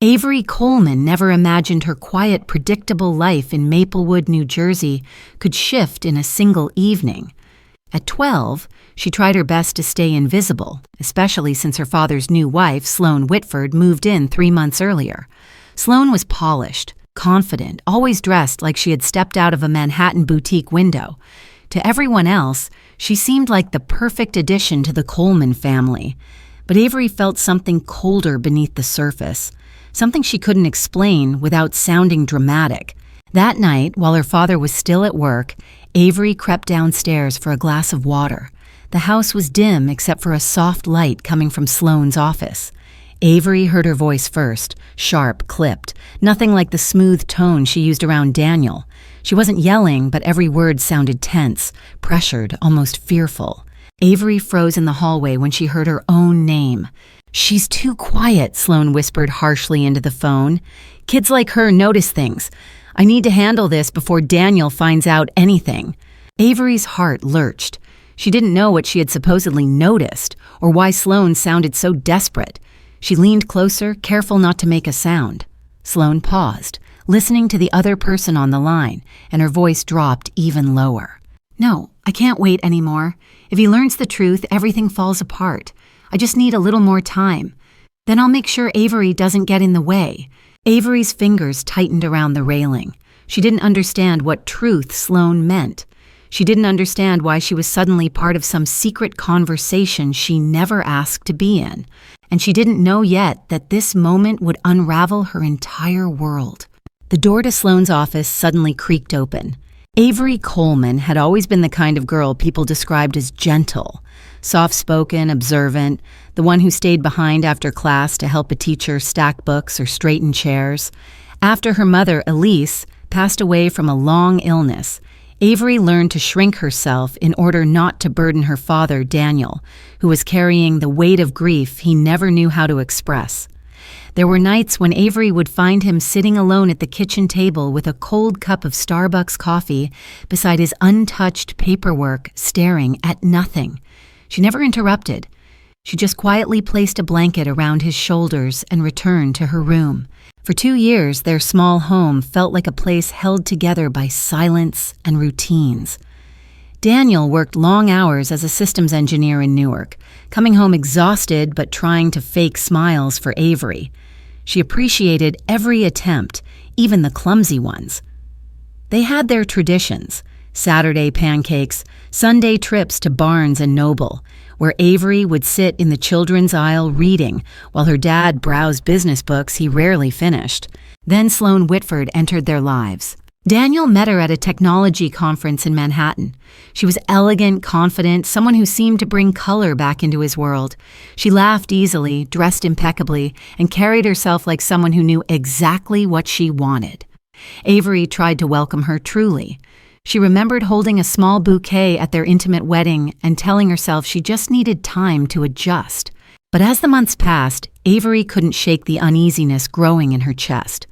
Avery Coleman never imagined her quiet, predictable life in Maplewood, New Jersey could shift in a single evening. At 12, she tried her best to stay invisible, especially since her father's new wife, Sloan Whitford, moved in 3 months earlier. Sloan was polished, confident, always dressed like she had stepped out of a Manhattan boutique window. To everyone else, she seemed like the perfect addition to the Coleman family. But Avery felt something colder beneath the surface, something she couldn't explain without sounding dramatic. That night, while her father was still at work, Avery crept downstairs for a glass of water. The house was dim except for a soft light coming from Sloan's office. Avery heard her voice first, sharp, clipped, nothing like the smooth tone she used around Daniel. She wasn't yelling, but every word sounded tense, pressured, almost fearful. Avery froze in the hallway when she heard her own name. "She's too quiet," Sloan whispered harshly into the phone. "Kids like her notice things. I need to handle this before Daniel finds out anything." Avery's heart lurched. She didn't know what she had supposedly noticed, or why Sloan sounded so desperate. She leaned closer, careful not to make a sound. Sloan paused, listening to the other person on the line, and her voice dropped even lower. "No, I can't wait anymore. If he learns the truth, everything falls apart. I just need a little more time. Then I'll make sure Avery doesn't get in the way." Avery's fingers tightened around the railing. She didn't understand what truth Sloan meant. She didn't understand why she was suddenly part of some secret conversation she never asked to be in. And she didn't know yet that this moment would unravel her entire world. The door to Sloan's office suddenly creaked open. Avery Coleman had always been the kind of girl people described as gentle, soft-spoken, observant, the one who stayed behind after class to help a teacher stack books or straighten chairs. After her mother, Elise, passed away from a long illness, Avery learned to shrink herself in order not to burden her father, Daniel, who was carrying the weight of grief he never knew how to express. There were nights when Avery would find him sitting alone at the kitchen table with a cold cup of Starbucks coffee beside his untouched paperwork, staring at nothing. She never interrupted. She just quietly placed a blanket around his shoulders and returned to her room. For 2 years, their small home felt like a place held together by silence and routines. Daniel worked long hours as a systems engineer in Newark, coming home exhausted but trying to fake smiles for Avery. She appreciated every attempt, even the clumsy ones. They had their traditions: Saturday pancakes, Sunday trips to Barnes and Noble, where Avery would sit in the children's aisle reading while her dad browsed business books he rarely finished. Then Sloan Whitford entered their lives. Daniel met her at a technology conference in Manhattan. She was elegant, confident, someone who seemed to bring color back into his world. She laughed easily, dressed impeccably, and carried herself like someone who knew exactly what she wanted. Avery tried to welcome her truly. She remembered holding a small bouquet at their intimate wedding and telling herself she just needed time to adjust. But as the months passed, Avery couldn't shake the uneasiness growing in her chest.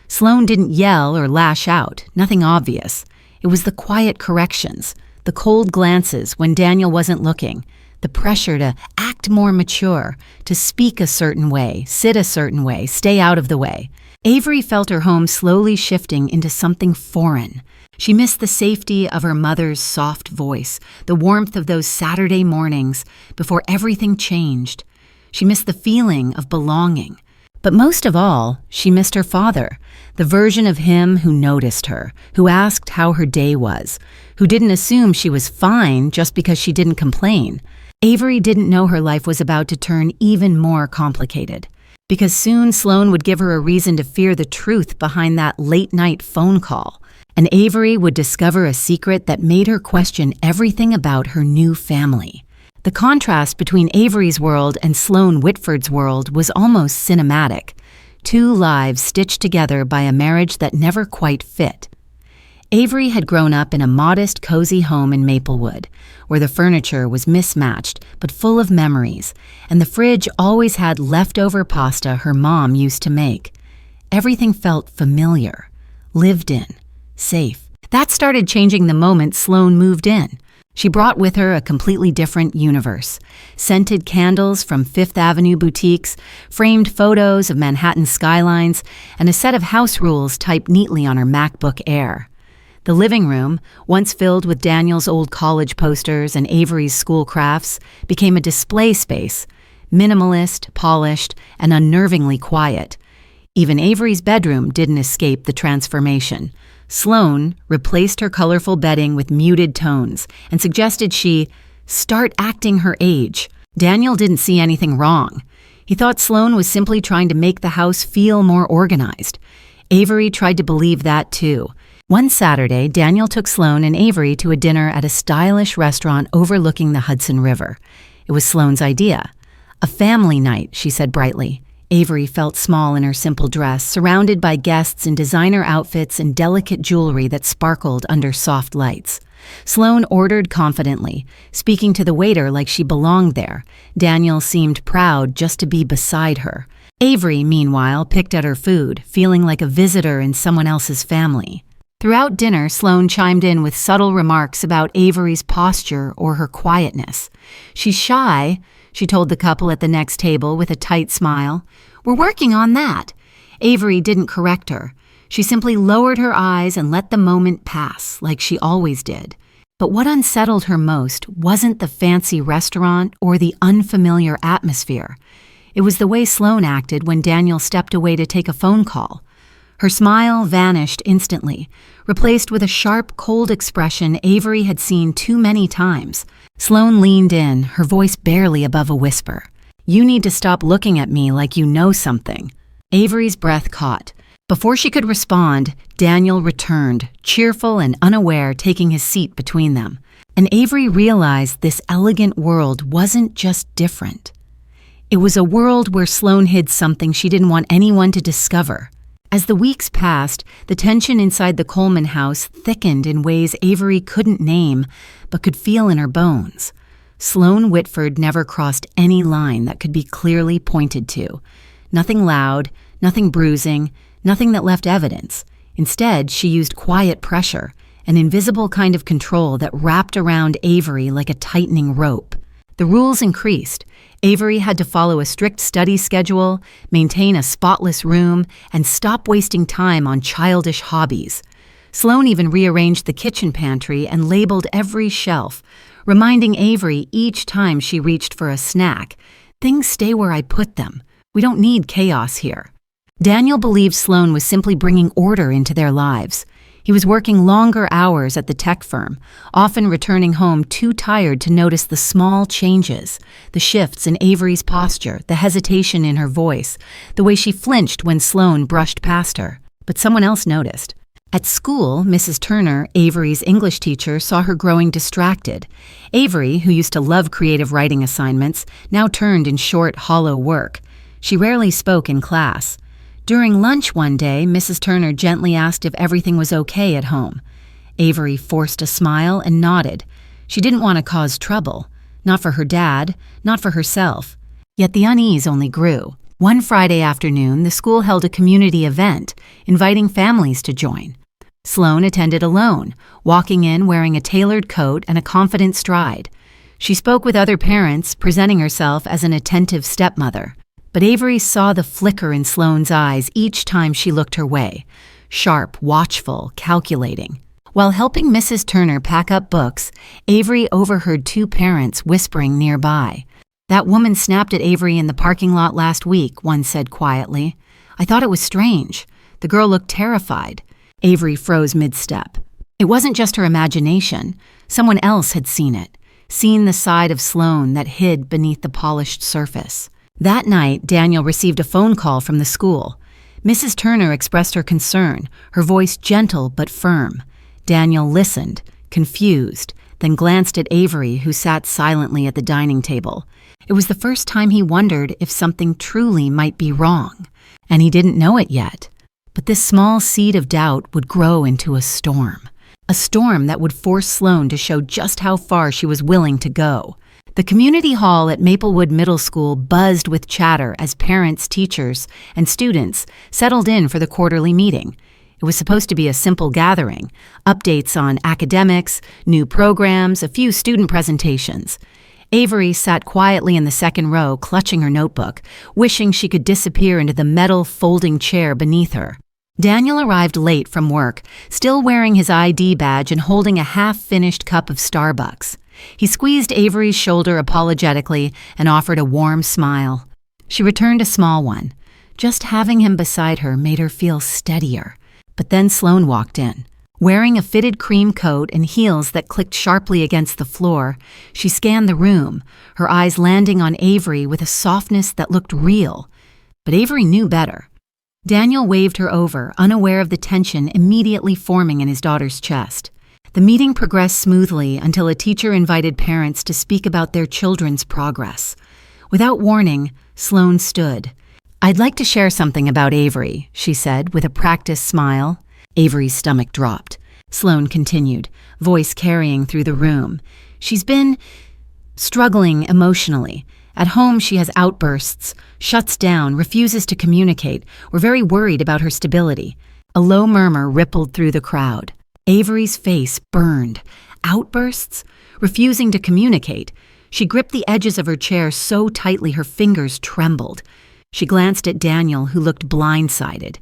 Sloan didn't yell or lash out, nothing obvious. It was the quiet corrections, the cold glances when Daniel wasn't looking, the pressure to act more mature, to speak a certain way, sit a certain way, stay out of the way. Avery felt her home slowly shifting into something foreign. She missed the safety of her mother's soft voice, the warmth of those Saturday mornings before everything changed. She missed the feeling of belonging. But most of all, she missed her father, the version of him who noticed her, who asked how her day was, who didn't assume she was fine just because she didn't complain. Avery didn't know her life was about to turn even more complicated, because soon Sloan would give her a reason to fear the truth behind that late-night phone call. And Avery would discover a secret that made her question everything about her new family. The contrast between Avery's world and Sloan Whitford's world was almost cinematic. 2 lives stitched together by a marriage that never quite fit. Avery had grown up in a modest, cozy home in Maplewood, where the furniture was mismatched but full of memories, and the fridge always had leftover pasta her mom used to make. Everything felt familiar, lived in, safe. That started changing the moment Sloan moved in. She brought with her a completely different universe. Scented candles from Fifth Avenue boutiques, framed photos of Manhattan skylines, and a set of house rules typed neatly on her MacBook Air. The living room, once filled with Daniel's old college posters and Avery's school crafts, became a display space, minimalist, polished, and unnervingly quiet. Even Avery's bedroom didn't escape the transformation. Sloan replaced her colorful bedding with muted tones and suggested she start acting her age. Daniel didn't see anything wrong. He thought Sloan was simply trying to make the house feel more organized. Avery tried to believe that too. One Saturday, Daniel took Sloan and Avery to a dinner at a stylish restaurant overlooking the Hudson River. It was Sloan's idea. A family night, she said brightly. Avery felt small in her simple dress, surrounded by guests in designer outfits and delicate jewelry that sparkled under soft lights. Sloan ordered confidently, speaking to the waiter like she belonged there. Daniel seemed proud just to be beside her. Avery, meanwhile, picked at her food, feeling like a visitor in someone else's family. Throughout dinner, Sloan chimed in with subtle remarks about Avery's posture or her quietness. "She's shy," she told the couple at the next table with a tight smile. "We're working on that." Avery didn't correct her. She simply lowered her eyes and let the moment pass, like she always did. But what unsettled her most wasn't the fancy restaurant or the unfamiliar atmosphere. It was the way Sloan acted when Daniel stepped away to take a phone call. Her smile vanished instantly, replaced with a sharp, cold expression Avery had seen too many times. Sloan leaned in, her voice barely above a whisper. "You need to stop looking at me like you know something." Avery's breath caught. Before she could respond, Daniel returned, cheerful and unaware, taking his seat between them. And Avery realized this elegant world wasn't just different. It was a world where Sloan hid something she didn't want anyone to discover. As the weeks passed, the tension inside the Coleman house thickened in ways Avery couldn't name, but could feel in her bones. Sloan Whitford never crossed any line that could be clearly pointed to. Nothing loud, nothing bruising, nothing that left evidence. Instead, she used quiet pressure, an invisible kind of control that wrapped around Avery like a tightening rope. The rules increased. Avery had to follow a strict study schedule, maintain a spotless room, and stop wasting time on childish hobbies. Sloan even rearranged the kitchen pantry and labeled every shelf, reminding Avery each time she reached for a snack, "Things stay where I put them. We don't need chaos here." Daniel believed Sloan was simply bringing order into their lives. He was working longer hours at the tech firm, often returning home too tired to notice the small changes, the shifts in Avery's posture, the hesitation in her voice, the way she flinched when Sloan brushed past her. But someone else noticed. At school, Mrs. Turner, Avery's English teacher, saw her growing distracted. Avery, who used to love creative writing assignments, now turned in short, hollow work. She rarely spoke in class. During lunch one day, Mrs. Turner gently asked if everything was okay at home. Avery forced a smile and nodded. She didn't want to cause trouble. Not for her dad, not for herself. Yet the unease only grew. One Friday afternoon, the school held a community event, inviting families to join. Sloan attended alone, walking in wearing a tailored coat and a confident stride. She spoke with other parents, presenting herself as an attentive stepmother. But Avery saw the flicker in Sloan's eyes each time she looked her way, sharp, watchful, calculating. While helping Mrs. Turner pack up books, Avery overheard two parents whispering nearby. "That woman snapped at Avery in the parking lot last week," one said quietly. "I thought it was strange. The girl looked terrified." Avery froze mid-step. It wasn't just her imagination. Someone else had seen it, seen the side of Sloan that hid beneath the polished surface. That night, Daniel received a phone call from the school. Mrs. Turner expressed her concern, her voice gentle but firm. Daniel listened, confused, then glanced at Avery, who sat silently at the dining table. It was the first time he wondered if something truly might be wrong, and he didn't know it yet. But this small seed of doubt would grow into a storm that would force Sloan to show just how far she was willing to go. The community hall at Maplewood Middle School buzzed with chatter as parents, teachers, and students settled in for the quarterly meeting. It was supposed to be a simple gathering, updates on academics, new programs, a few student presentations. Avery sat quietly in the second row, clutching her notebook, wishing she could disappear into the metal folding chair beneath her. Daniel arrived late from work, still wearing his ID badge and holding a half-finished cup of Starbucks. He squeezed Avery's shoulder apologetically and offered a warm smile. She returned a small one. Just having him beside her made her feel steadier. But then Sloan walked in. Wearing a fitted cream coat and heels that clicked sharply against the floor, she scanned the room, her eyes landing on Avery with a softness that looked real. But Avery knew better. Daniel waved her over, unaware of the tension immediately forming in his daughter's chest. The meeting progressed smoothly until a teacher invited parents to speak about their children's progress. Without warning, Sloan stood. "I'd like to share something about Avery," she said with a practiced smile. Avery's stomach dropped. Sloan continued, voice carrying through the room. "She's been struggling emotionally. At home she has outbursts, shuts down, refuses to communicate. We're very worried about her stability." A low murmur rippled through the crowd. Avery's face burned. Outbursts? Refusing to communicate. She gripped the edges of her chair so tightly her fingers trembled. She glanced at Daniel, who looked blindsided.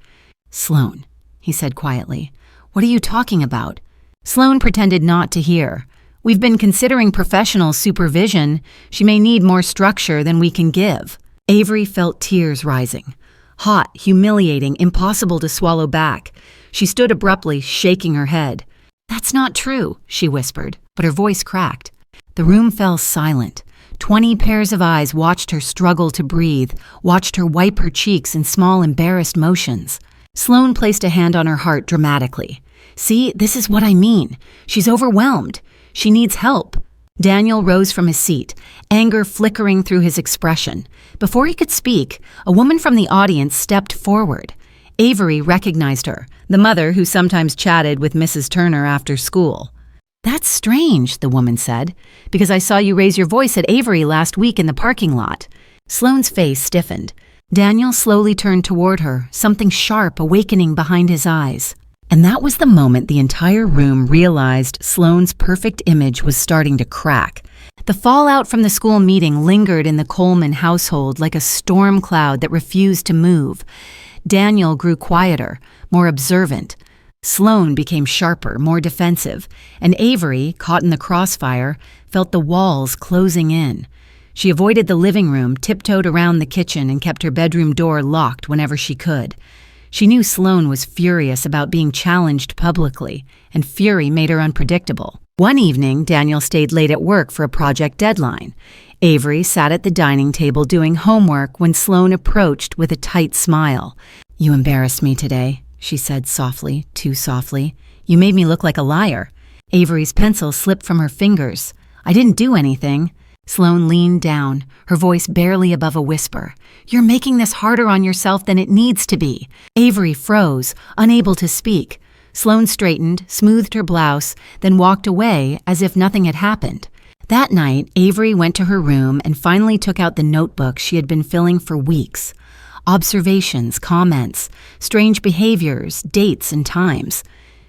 "Sloan," he said quietly, "what are you talking about?" Sloan pretended not to hear. "We've been considering professional supervision. She may need more structure than we can give." Avery felt tears rising. Hot, humiliating, impossible to swallow back. She stood abruptly, shaking her head. "That's not true," she whispered, but her voice cracked. The room fell silent. 20 pairs of eyes watched her struggle to breathe, watched her wipe her cheeks in small, embarrassed motions. Sloan placed a hand on her heart dramatically. "See, this is what I mean. She's overwhelmed. She needs help." Daniel rose from his seat, anger flickering through his expression. Before he could speak, a woman from the audience stepped forward. Avery recognized her, the mother who sometimes chatted with Mrs. Turner after school. "That's strange," the woman said, "because I saw you raise your voice at Avery last week in the parking lot." Sloan's face stiffened. Daniel slowly turned toward her, something sharp awakening behind his eyes. And that was the moment the entire room realized Sloan's perfect image was starting to crack. The fallout from the school meeting lingered in the Coleman household like a storm cloud that refused to move. Daniel grew quieter, more observant. Sloan became sharper, more defensive, and Avery, caught in the crossfire, felt the walls closing in. She avoided the living room, tiptoed around the kitchen, and kept her bedroom door locked whenever she could. She knew Sloan was furious about being challenged publicly, and fury made her unpredictable. One evening, Daniel stayed late at work for a project deadline. Avery sat at the dining table doing homework when Sloan approached with a tight smile. "You embarrassed me today," she said softly, too softly. "You made me look like a liar." Avery's pencil slipped from her fingers. "I didn't do anything." Sloan leaned down, her voice barely above a whisper. "You're making this harder on yourself than it needs to be." Avery froze, unable to speak. Sloan straightened, smoothed her blouse, then walked away as if nothing had happened. That night, Avery went to her room and finally took out the notebook she had been filling for weeks. Observations, comments, strange behaviors, dates and times.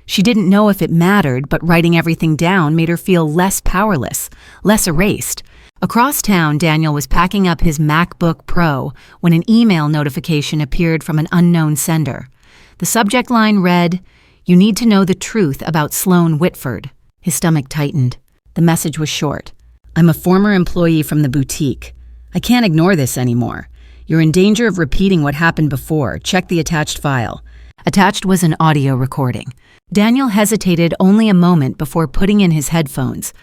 She didn't know if it mattered, but writing everything down made her feel less powerless, less erased. Across town, Daniel was packing up his MacBook Pro when an email notification appeared from an unknown sender. The subject line read, "You need to know the truth about Sloan Whitford." His stomach tightened. The message was short. "I'm a former employee from the boutique. I can't ignore this anymore. You're in danger of repeating what happened before. Check the attached file." Attached was an audio recording. Daniel hesitated only a moment before putting in his headphones.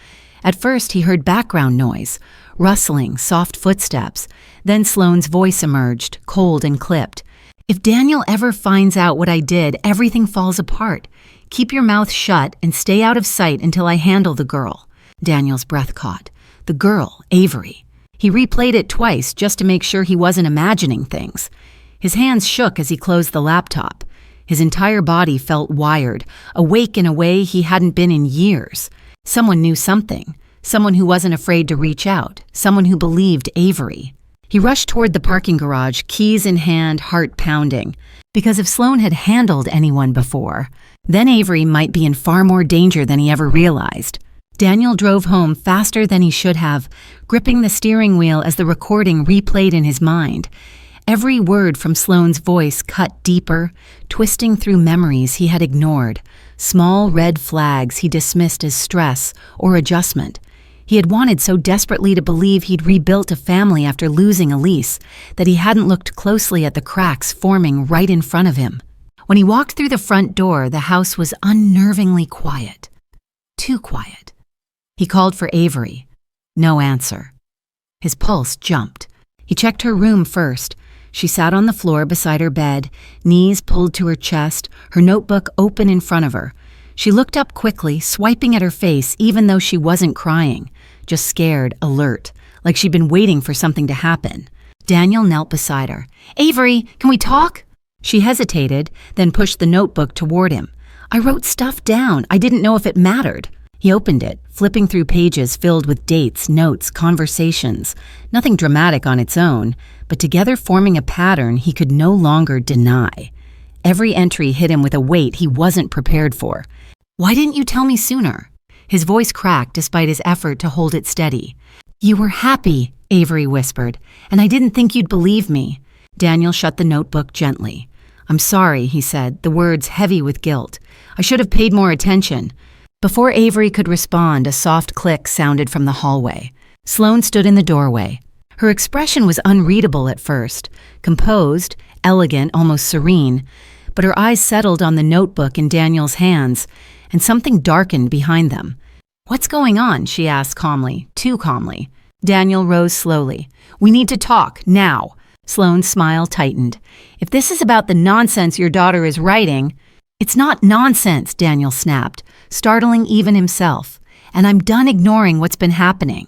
At first, he heard background noise, rustling, soft footsteps. Then Sloan's voice emerged, cold and clipped. "If Daniel ever finds out what I did, everything falls apart. Keep your mouth shut and stay out of sight until I handle the girl." Daniel's breath caught. The girl, Avery. He replayed it twice just to make sure he wasn't imagining things. His hands shook as he closed the laptop. His entire body felt wired, awake in a way he hadn't been in years. Someone knew something. Someone who wasn't afraid to reach out. Someone who believed Avery. He rushed toward the parking garage, keys in hand, heart pounding. Because if Sloan had handled anyone before, then Avery might be in far more danger than he ever realized. Daniel drove home faster than he should have, gripping the steering wheel as the recording replayed in his mind. Every word from Sloan's voice cut deeper, twisting through memories he had ignored, small red flags he dismissed as stress or adjustment. He had wanted so desperately to believe he'd rebuilt a family after losing Elise that he hadn't looked closely at the cracks forming right in front of him. When he walked through the front door, the house was unnervingly quiet. Too quiet. He called for Avery. No answer. His pulse jumped. He checked her room first. She sat on the floor beside her bed, knees pulled to her chest, her notebook open in front of her. She looked up quickly, swiping at her face even though she wasn't crying, just scared, alert, like she'd been waiting for something to happen. Daniel knelt beside her. "Avery, can we talk?" She hesitated, then pushed the notebook toward him. "I wrote stuff down. I didn't know if it mattered." He opened it, flipping through pages filled with dates, notes, conversations. Nothing dramatic on its own, but together forming a pattern he could no longer deny. Every entry hit him with a weight he wasn't prepared for. "Why didn't you tell me sooner?" His voice cracked despite his effort to hold it steady. "You were happy," Avery whispered, "and I didn't think you'd believe me." Daniel shut the notebook gently. "I'm sorry," he said, the words heavy with guilt. "I should have paid more attention." Before Avery could respond, a soft click sounded from the hallway. Sloan stood in the doorway. Her expression was unreadable at first, composed, elegant, almost serene, but her eyes settled on the notebook in Daniel's hands, and something darkened behind them. "What's going on?" she asked calmly, too calmly. Daniel rose slowly. "We need to talk, now." Sloan's smile tightened. "If this is about the nonsense your daughter is writing—" "It's not nonsense," Daniel snapped, startling even himself. "And I'm done ignoring what's been happening."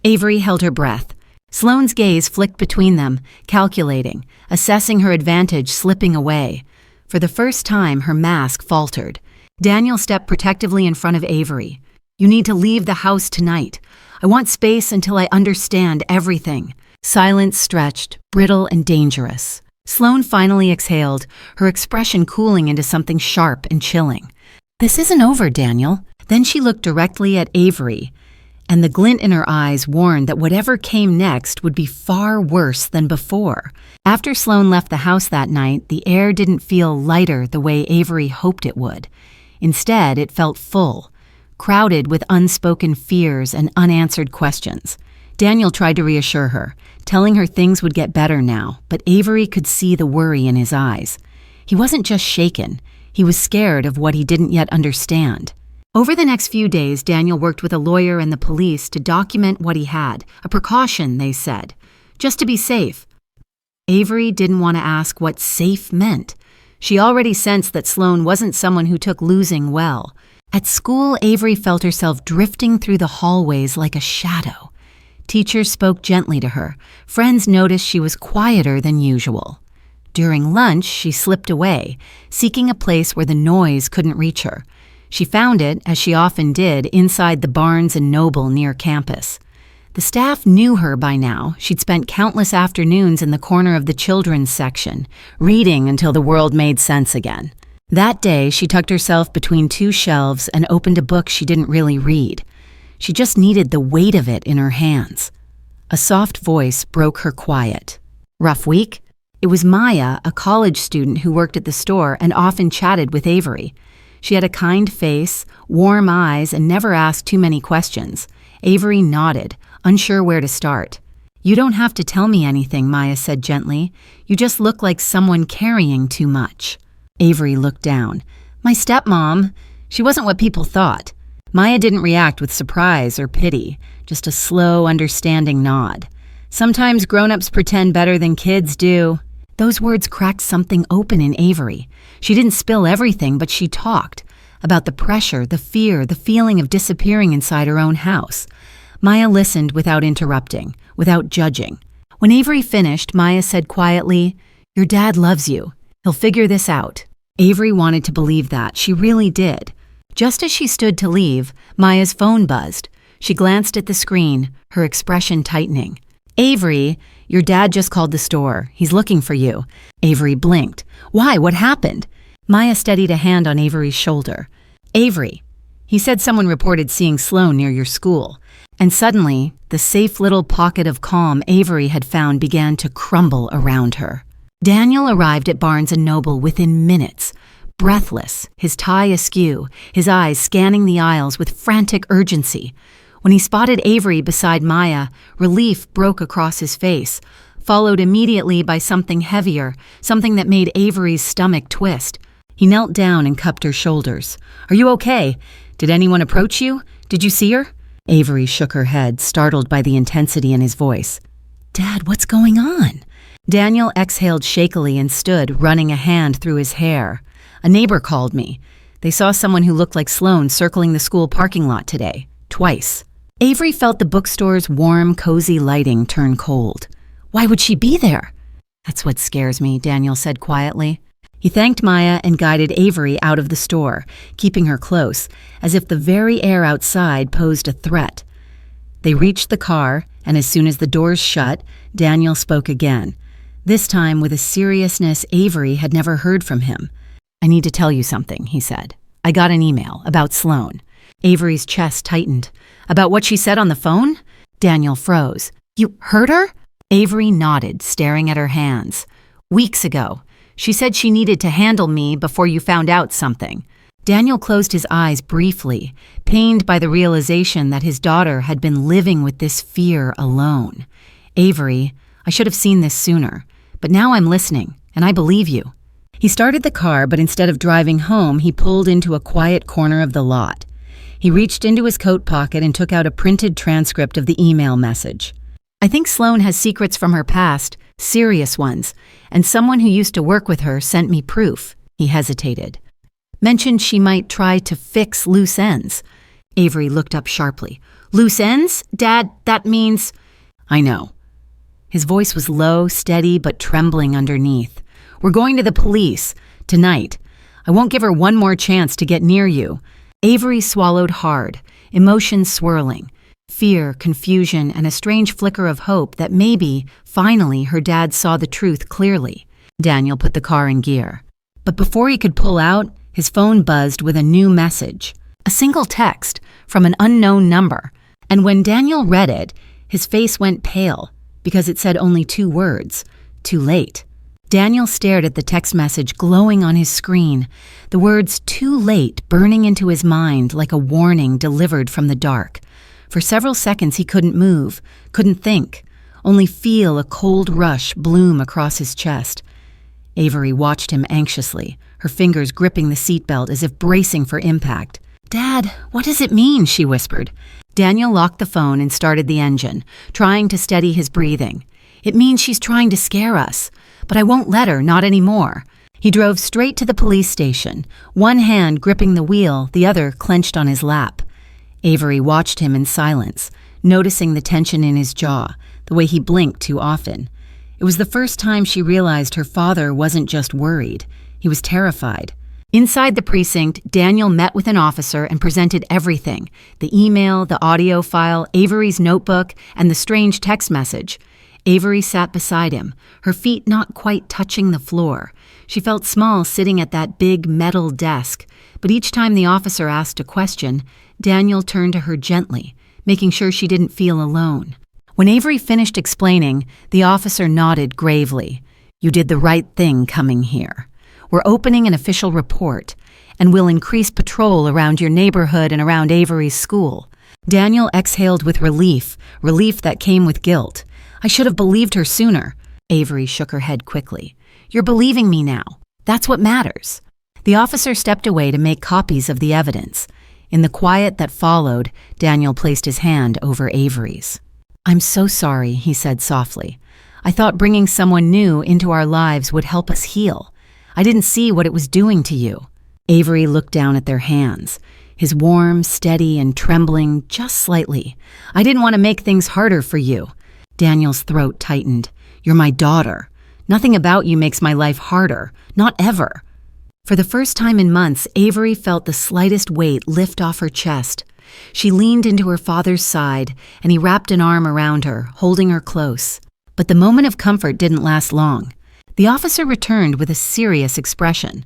Avery held her breath. Sloan's gaze flicked between them, calculating, assessing her advantage slipping away. For the first time, her mask faltered. Daniel stepped protectively in front of Avery. "You need to leave the house tonight. I want space until I understand everything." Silence stretched, brittle and dangerous. Sloan finally exhaled, her expression cooling into something sharp and chilling. "This isn't over, Daniel." Then she looked directly at Avery, and the glint in her eyes warned that whatever came next would be far worse than before. After Sloan left the house that night, the air didn't feel lighter the way Avery hoped it would. Instead, it felt full, crowded with unspoken fears and unanswered questions. Daniel tried to reassure her, telling her things would get better now, but Avery could see the worry in his eyes. He wasn't just shaken, he was scared of what he didn't yet understand. Over the next few days, Daniel worked with a lawyer and the police to document what he had, a precaution, they said, just to be safe. Avery didn't want to ask what safe meant. She already sensed that Sloan wasn't someone who took losing well. At school, Avery felt herself drifting through the hallways like a shadow. Teachers spoke gently to her. Friends noticed she was quieter than usual. During lunch, she slipped away, seeking a place where the noise couldn't reach her. She found it, as she often did, inside the Barnes & Noble near campus. The staff knew her by now. She'd spent countless afternoons in the corner of the children's section, reading until the world made sense again. That day, she tucked herself between two shelves and opened a book she didn't really read. She just needed the weight of it in her hands. A soft voice broke her quiet. "Rough week?" It was Maya, a college student who worked at the store and often chatted with Avery. She had a kind face, warm eyes, and never asked too many questions. Avery nodded, unsure where to start. "You don't have to tell me anything," Maya said gently. "You just look like someone carrying too much." Avery looked down. "My stepmom. She wasn't what people thought." Maya didn't react with surprise or pity, just a slow, understanding nod. "Sometimes grown-ups pretend better than kids do." Those words cracked something open in Avery. She didn't spill everything, but she talked about the pressure, the fear, the feeling of disappearing inside her own house. Maya listened without interrupting, without judging. When Avery finished, Maya said quietly, "Your dad loves you. He'll figure this out." Avery wanted to believe that. She really did. Just as she stood to leave, Maya's phone buzzed. She glanced at the screen, her expression tightening. Avery, your dad just called the store. He's looking for you. Avery blinked. Why? What happened? Maya steadied a hand on Avery's shoulder. Avery, he said someone reported seeing Sloan near your school. And suddenly, the safe little pocket of calm Avery had found began to crumble around her. Daniel arrived at Barnes & Noble within minutes, breathless, his tie askew, his eyes scanning the aisles with frantic urgency. When he spotted Avery beside Maya, relief broke across his face, followed immediately by something heavier, something that made Avery's stomach twist. He knelt down and cupped her shoulders. Are you okay? Did anyone approach you? Did you see her? Avery shook her head, startled by the intensity in his voice. Dad, what's going on? Daniel exhaled shakily and stood, running a hand through his hair. A neighbor called me. They saw someone who looked like Sloan circling the school parking lot today. Twice. Avery felt the bookstore's warm, cozy lighting turn cold. Why would she be there? That's what scares me, Daniel said quietly. He thanked Maya and guided Avery out of the store, keeping her close, as if the very air outside posed a threat. They reached the car, and as soon as the doors shut, Daniel spoke again, this time with a seriousness Avery had never heard from him. I need to tell you something, he said. I got an email about Sloan. Avery's chest tightened. About what she said on the phone? Daniel froze. You heard her? Avery nodded, staring at her hands. Weeks ago. She said she needed to handle me before you found out something. Daniel closed his eyes briefly, pained by the realization that his daughter had been living with this fear alone. Avery, I should have seen this sooner, but now I'm listening, and I believe you. He started the car, but instead of driving home, he pulled into a quiet corner of the lot. He reached into his coat pocket and took out a printed transcript of the email message. I think Sloan has secrets from her past, serious ones, and someone who used to work with her sent me proof. He hesitated. Mentioned she might try to fix loose ends. Avery looked up sharply. Loose ends? Dad, that means... I know. His voice was low, steady, but trembling underneath. We're going to the police. Tonight. I won't give her one more chance to get near you. Avery swallowed hard, emotions swirling. Fear, confusion, and a strange flicker of hope that maybe, finally, her dad saw the truth clearly. Daniel put the car in gear. But before he could pull out, his phone buzzed with a new message. A single text from an unknown number. And when Daniel read it, his face went pale because it said only 2 words. Too late. Daniel stared at the text message glowing on his screen, the words too late burning into his mind like a warning delivered from the dark. For several seconds he couldn't move, couldn't think, only feel a cold rush bloom across his chest. Avery watched him anxiously, her fingers gripping the seatbelt as if bracing for impact. Dad, what does it mean? She whispered. Daniel locked the phone and started the engine, trying to steady his breathing. It means she's trying to scare us, but I won't let her, not anymore. He drove straight to the police station, one hand gripping the wheel, the other clenched on his lap. Avery watched him in silence, noticing the tension in his jaw, the way he blinked too often. It was the first time she realized her father wasn't just worried. He was terrified. Inside the precinct, Daniel met with an officer and presented everything: the email, the audio file, Avery's notebook, and the strange text message. Avery sat beside him, her feet not quite touching the floor. She felt small sitting at that big metal desk, but each time the officer asked a question, Daniel turned to her gently, making sure she didn't feel alone. When Avery finished explaining, the officer nodded gravely. You did the right thing coming here. We're opening an official report, and we'll increase patrol around your neighborhood and around Avery's school. Daniel exhaled with relief that came with guilt. I should have believed her sooner. Avery shook her head quickly. You're believing me now. That's what matters. The officer stepped away to make copies of the evidence. In the quiet that followed, Daniel placed his hand over Avery's. I'm so sorry, he said softly. I thought bringing someone new into our lives would help us heal. I didn't see what it was doing to you. Avery looked down at their hands, his warm, steady, and trembling just slightly. I didn't want to make things harder for you. Daniel's throat tightened. You're my daughter. Nothing about you makes my life harder. Not ever. For the first time in months, Avery felt the slightest weight lift off her chest. She leaned into her father's side, and he wrapped an arm around her, holding her close. But the moment of comfort didn't last long. The officer returned with a serious expression.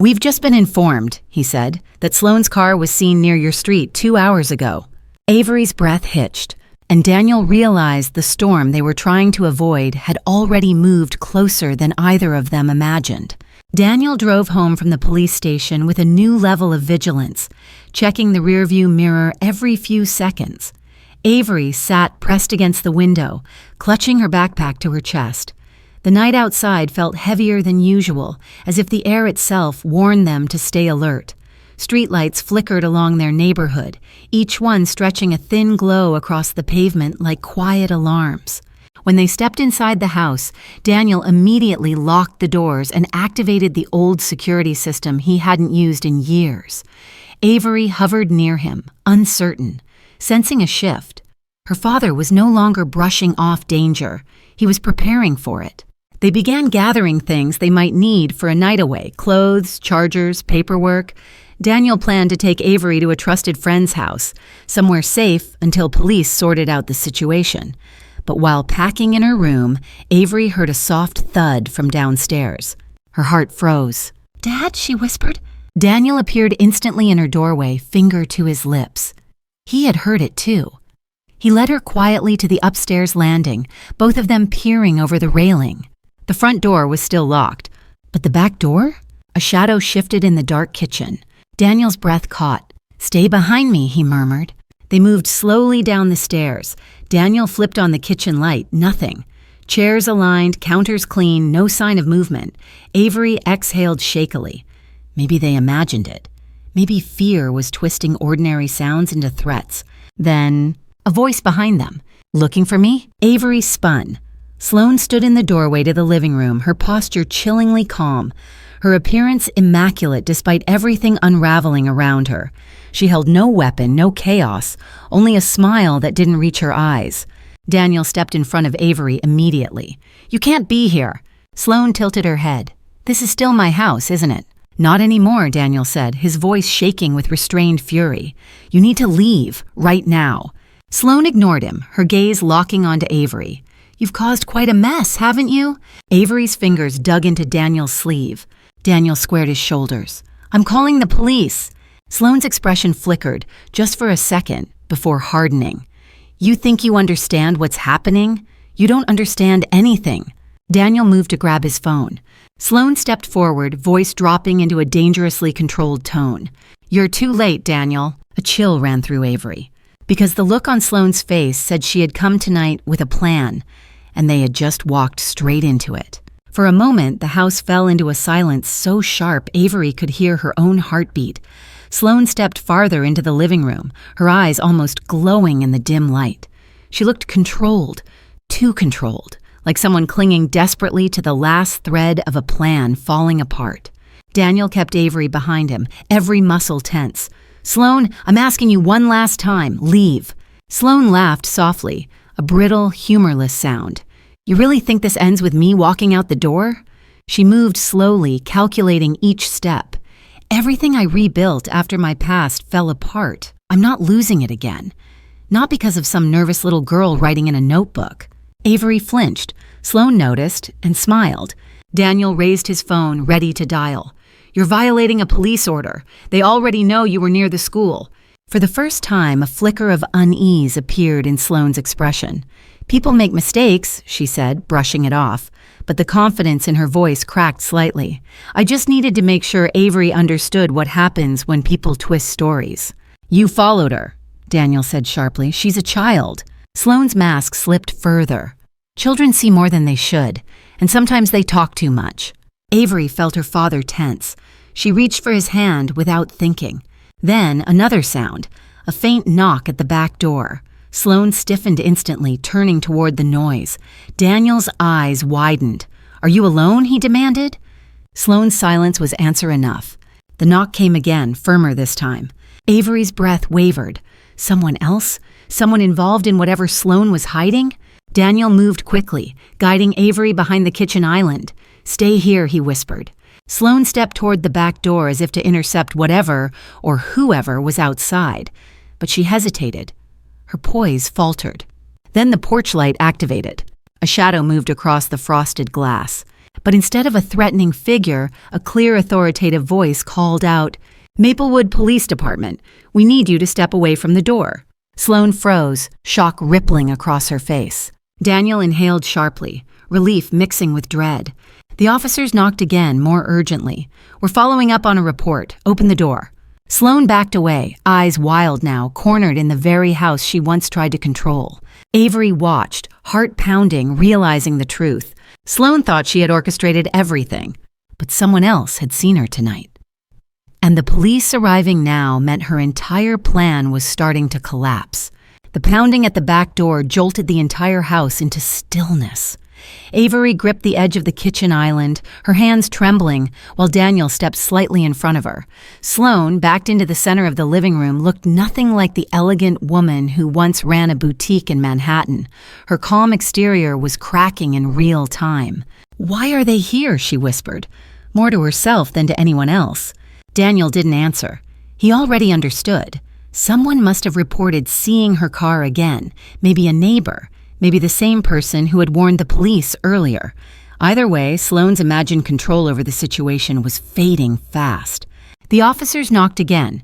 "We've just been informed," he said, "that Sloan's car was seen near your street 2 hours ago." Avery's breath hitched, and Daniel realized the storm they were trying to avoid had already moved closer than either of them imagined. Daniel drove home from the police station with a new level of vigilance, checking the rearview mirror every few seconds. Avery sat pressed against the window, clutching her backpack to her chest. The night outside felt heavier than usual, as if the air itself warned them to stay alert. Streetlights flickered along their neighborhood, each one stretching a thin glow across the pavement like quiet alarms. When they stepped inside the house, Daniel immediately locked the doors and activated the old security system he hadn't used in years. Avery hovered near him, uncertain, sensing a shift. Her father was no longer brushing off danger. He was preparing for it. They began gathering things they might need for a night away: clothes, chargers, paperwork. Daniel planned to take Avery to a trusted friend's house, somewhere safe until police sorted out the situation. But while packing in her room, Avery heard a soft thud from downstairs. Her heart froze. "Dad," she whispered. Daniel appeared instantly in her doorway, finger to his lips. He had heard it too. He led her quietly to the upstairs landing, both of them peering over the railing. The front door was still locked, but the back door? A shadow shifted in the dark kitchen. Daniel's breath caught. "Stay behind me," he murmured. They moved slowly down the stairs. Daniel flipped on the kitchen light. Nothing. Chairs aligned, counters clean, no sign of movement. Avery exhaled shakily. Maybe they imagined it. Maybe fear was twisting ordinary sounds into threats. Then, a voice behind them. "Looking for me?" Avery spun. Sloan stood in the doorway to the living room, her posture chillingly calm, her appearance immaculate despite everything unraveling around her. She held no weapon, no chaos, only a smile that didn't reach her eyes. Daniel stepped in front of Avery immediately. "You can't be here." Sloan tilted her head. "This is still my house, isn't it?" "Not anymore," Daniel said, his voice shaking with restrained fury. "You need to leave, right now." Sloan ignored him, her gaze locking onto Avery. "You've caused quite a mess, haven't you?" Avery's fingers dug into Daniel's sleeve. Daniel squared his shoulders. "I'm calling the police." Sloan's expression flickered, just for a second, before hardening. "You think you understand what's happening? You don't understand anything." Daniel moved to grab his phone. Sloan stepped forward, voice dropping into a dangerously controlled tone. "You're too late, Daniel." A chill ran through Avery, because the look on Sloan's face said she had come tonight with a plan, and they had just walked straight into it. For a moment, the house fell into a silence so sharp Avery could hear her own heartbeat. Sloan stepped farther into the living room, her eyes almost glowing in the dim light. She looked controlled, too controlled, like someone clinging desperately to the last thread of a plan falling apart. Daniel kept Avery behind him, every muscle tense. "Sloan, I'm asking you one last time, leave." Sloan laughed softly, a brittle, humorless sound. "You really think this ends with me walking out the door?" She moved slowly, calculating each step. "Everything I rebuilt after my past fell apart. I'm not losing it again. Not because of some nervous little girl writing in a notebook." Avery flinched. Sloan noticed and smiled. Daniel raised his phone, ready to dial. "You're violating a police order. They already know you were near the school." For the first time, a flicker of unease appeared in Sloan's expression. "People make mistakes," she said, brushing it off, but the confidence in her voice cracked slightly. "I just needed to make sure Avery understood what happens when people twist stories." "You followed her," Daniel said sharply. "She's a child." Sloan's mask slipped further. Children see more than they should, and sometimes they talk too much. Avery felt her father tense. She reached for his hand without thinking. Then another sound, a faint knock at the back door. Sloan stiffened instantly, turning toward the noise. Daniel's eyes widened. "Are you alone?" he demanded. Sloan's silence was answer enough. The knock came again, firmer this time. Avery's breath wavered. Someone else? Someone involved in whatever Sloan was hiding? Daniel moved quickly, guiding Avery behind the kitchen island. "Stay here," he whispered. Sloan stepped toward the back door as if to intercept whatever or whoever was outside. but she hesitated. Her poise faltered. Then the porch light activated. A shadow moved across the frosted glass. But instead of a threatening figure, a clear, authoritative voice called out, "Maplewood Police Department, we need you to step away from the door." Sloan froze, shock rippling across her face. Daniel inhaled sharply, relief mixing with dread. The officers knocked again, more urgently. "We're following up on a report. Open the door." Sloan backed away, eyes wild now, cornered in the very house she once tried to control. Avery watched, heart pounding, realizing the truth. Sloan thought she had orchestrated everything, but someone else had seen her tonight. And the police arriving now meant her entire plan was starting to collapse. The pounding at the back door jolted the entire house into stillness. Avery gripped the edge of the kitchen island, her hands trembling, while Daniel stepped slightly in front of her. Sloan, backed into the center of the living room, looked nothing like the elegant woman who once ran a boutique in Manhattan. Her calm exterior was cracking in real time. "Why are they here?" she whispered, more to herself than to anyone else. Daniel didn't answer. He already understood. Someone must have reported seeing her car again, maybe a neighbor. Maybe the same person who had warned the police earlier. Either way, Sloan's imagined control over the situation was fading fast. The officers knocked again.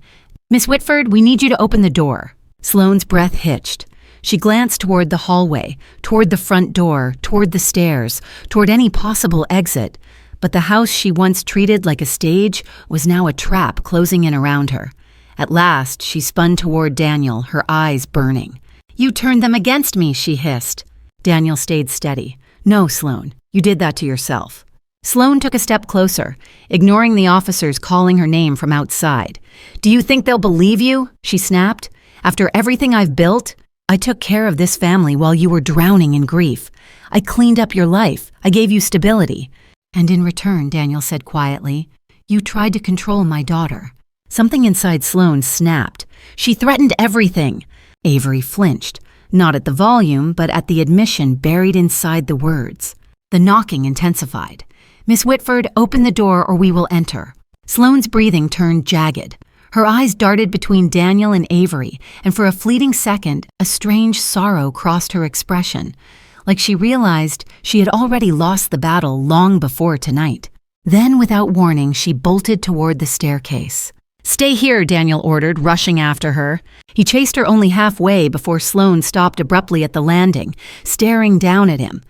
"Miss Whitford, we need you to open the door." Sloan's breath hitched. She glanced toward the hallway, toward the front door, toward the stairs, toward any possible exit. But the house she once treated like a stage was now a trap closing in around her. At last, she spun toward Daniel, her eyes burning. "You turned them against me," she hissed. Daniel stayed steady. "No, Sloan, you did that to yourself." Sloan took a step closer, ignoring the officers calling her name from outside. "Do you think they'll believe you?" she snapped. "After everything I've built? I took care of this family while you were drowning in grief. I cleaned up your life. I gave you stability. And in return," Daniel said quietly, "you tried to control my daughter." Something inside Sloan snapped. She threatened everything. Avery flinched, not at the volume, but at the admission buried inside the words. The knocking intensified. "Miss Whitford, open the door or we will enter." Sloan's breathing turned jagged. Her eyes darted between Daniel and Avery, and for a fleeting second, a strange sorrow crossed her expression, like she realized she had already lost the battle long before tonight. Then, without warning, she bolted toward the staircase. "Stay here," Daniel ordered, rushing after her. He chased her only halfway before Sloan stopped abruptly at the landing, staring down at him.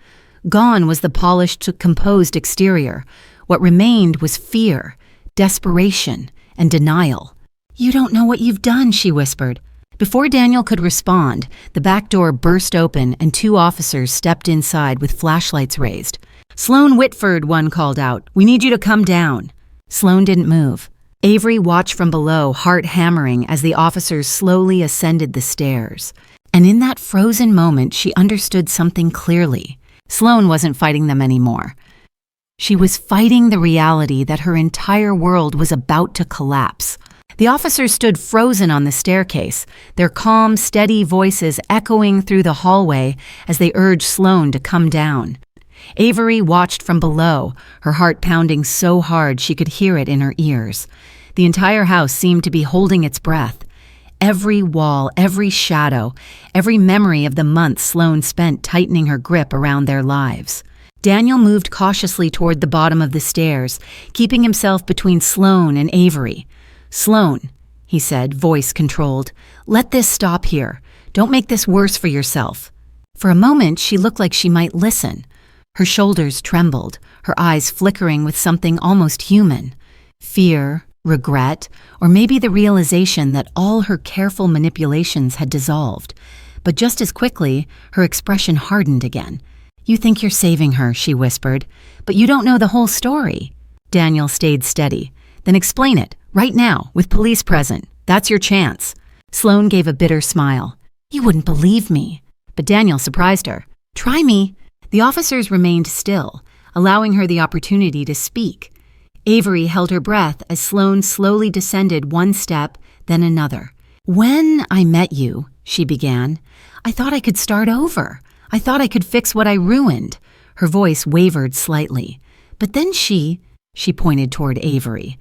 Gone was the polished, composed exterior. What remained was fear, desperation, and denial. "You don't know what you've done," she whispered. Before Daniel could respond, the back door burst open and two officers stepped inside with flashlights raised. "Sloan Whitford," one called out. "We need you to come down." Sloan didn't move. Avery watched from below, heart hammering, as the officers slowly ascended the stairs. And in that frozen moment, she understood something clearly. Sloan wasn't fighting them anymore. She was fighting the reality that her entire world was about to collapse. The officers stood frozen on the staircase, their calm, steady voices echoing through the hallway as they urged Sloan to come down. Avery watched from below, her heart pounding so hard she could hear it in her ears. The entire house seemed to be holding its breath. Every wall, every shadow, every memory of the months Sloan spent tightening her grip around their lives. Daniel moved cautiously toward the bottom of the stairs, keeping himself between Sloan and Avery. "Sloan," he said, voice controlled, "let this stop here. Don't make this worse for yourself." For a moment, she looked like she might listen. Her shoulders trembled, her eyes flickering with something almost human. Fear, regret, or maybe the realization that all her careful manipulations had dissolved. But just as quickly, her expression hardened again. "You think you're saving her," she whispered, "but you don't know the whole story." Daniel stayed steady. "Then explain it, right now, with police present. That's your chance." Sloan gave a bitter smile. "You wouldn't believe me." But Daniel surprised her. "Try me." The officers remained still, allowing her the opportunity to speak. Avery held her breath as Sloan slowly descended one step, then another. "When I met you," she began, "I thought I could start over. I thought I could fix what I ruined." Her voice wavered slightly. "But then she pointed toward Avery,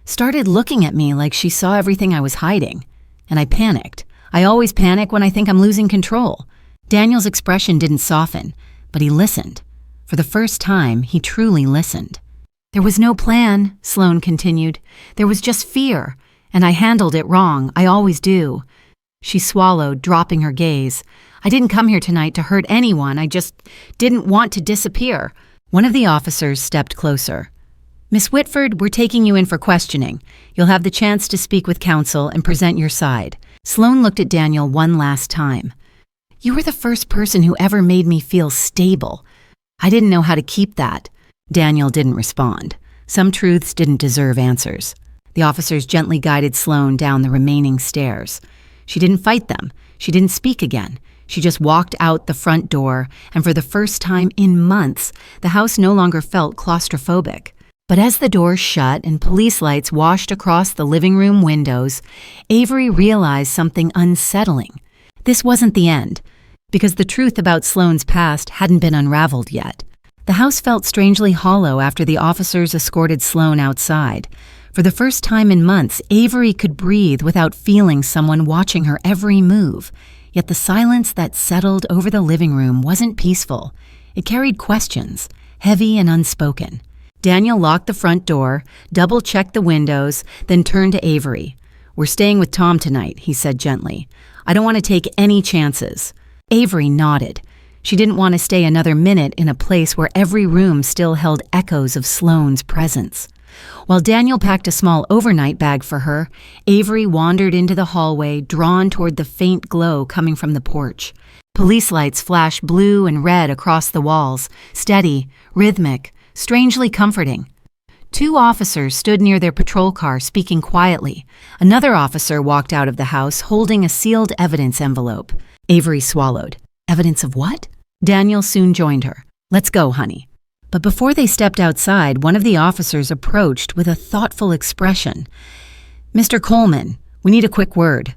started looking at me like she saw everything I was hiding. And I panicked. I always panic when I think I'm losing control." Daniel's expression didn't soften, but he listened. For the first time, he truly listened. "There was no plan," Sloan continued. "There was just fear, and I handled it wrong. I always do." She swallowed, dropping her gaze. "I didn't come here tonight to hurt anyone. I just didn't want to disappear." One of the officers stepped closer. "Miss Whitford, we're taking you in for questioning. You'll have the chance to speak with counsel and present your side." Sloan looked at Daniel one last time. "You were the first person who ever made me feel stable. I didn't know how to keep that." Daniel didn't respond. Some truths didn't deserve answers. The officers gently guided Sloan down the remaining stairs. She didn't fight them. She didn't speak again. She just walked out the front door, and for the first time in months, the house no longer felt claustrophobic. But as the door shut and police lights washed across the living room windows, Avery realized something unsettling. This wasn't the end, because the truth about Sloan's past hadn't been unraveled yet. The house felt strangely hollow after the officers escorted Sloan outside. For the first time in months, Avery could breathe without feeling someone watching her every move. Yet the silence that settled over the living room wasn't peaceful. It carried questions, heavy and unspoken. Daniel locked the front door, double-checked the windows, then turned to Avery. "We're staying with Tom tonight," he said gently. "I don't want to take any chances." Avery nodded. She didn't want to stay another minute in a place where every room still held echoes of Sloan's presence. While Daniel packed a small overnight bag for her, Avery wandered into the hallway, drawn toward the faint glow coming from the porch. Police lights flashed blue and red across the walls, steady, rhythmic, strangely comforting. Two officers stood near their patrol car, speaking quietly. Another officer walked out of the house, holding a sealed evidence envelope. Avery swallowed. Evidence of what? Daniel soon joined her. "Let's go, honey." But before they stepped outside, one of the officers approached with a thoughtful expression. "Mr. Coleman, we need a quick word."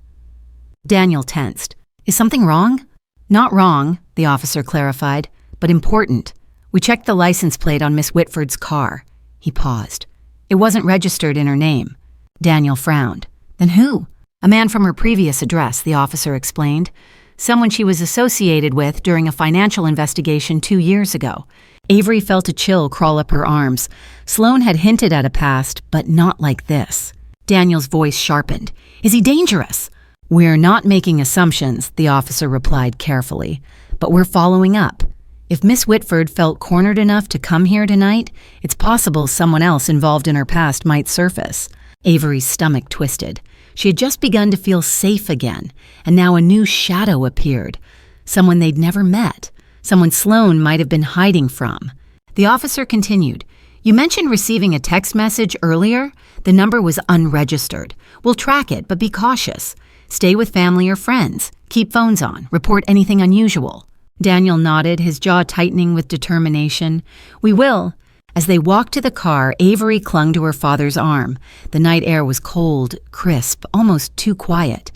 Daniel tensed. "Is something wrong?" "Not wrong," the officer clarified, "but important. We checked the license plate on Miss Whitford's car." He paused. "It wasn't registered in her name." Daniel frowned. "Then who?" "A man from her previous address," the officer explained. "Someone she was associated with during a financial investigation 2 years ago." Avery felt a chill crawl up her arms. Sloan had hinted at a past, but not like this. Daniel's voice sharpened. "Is he dangerous?" "We're not making assumptions," the officer replied carefully, "but we're following up. If Miss Whitford felt cornered enough to come here tonight, it's possible someone else involved in her past might surface." Avery's stomach twisted. She had just begun to feel safe again, and now a new shadow appeared. Someone they'd never met. Someone Sloan might have been hiding from. The officer continued. "You mentioned receiving a text message earlier. The number was unregistered. We'll track it, but be cautious. Stay with family or friends. Keep phones on. Report anything unusual." Daniel nodded, his jaw tightening with determination. "We will." As they walked to the car, Avery clung to her father's arm. The night air was cold, crisp, almost too quiet.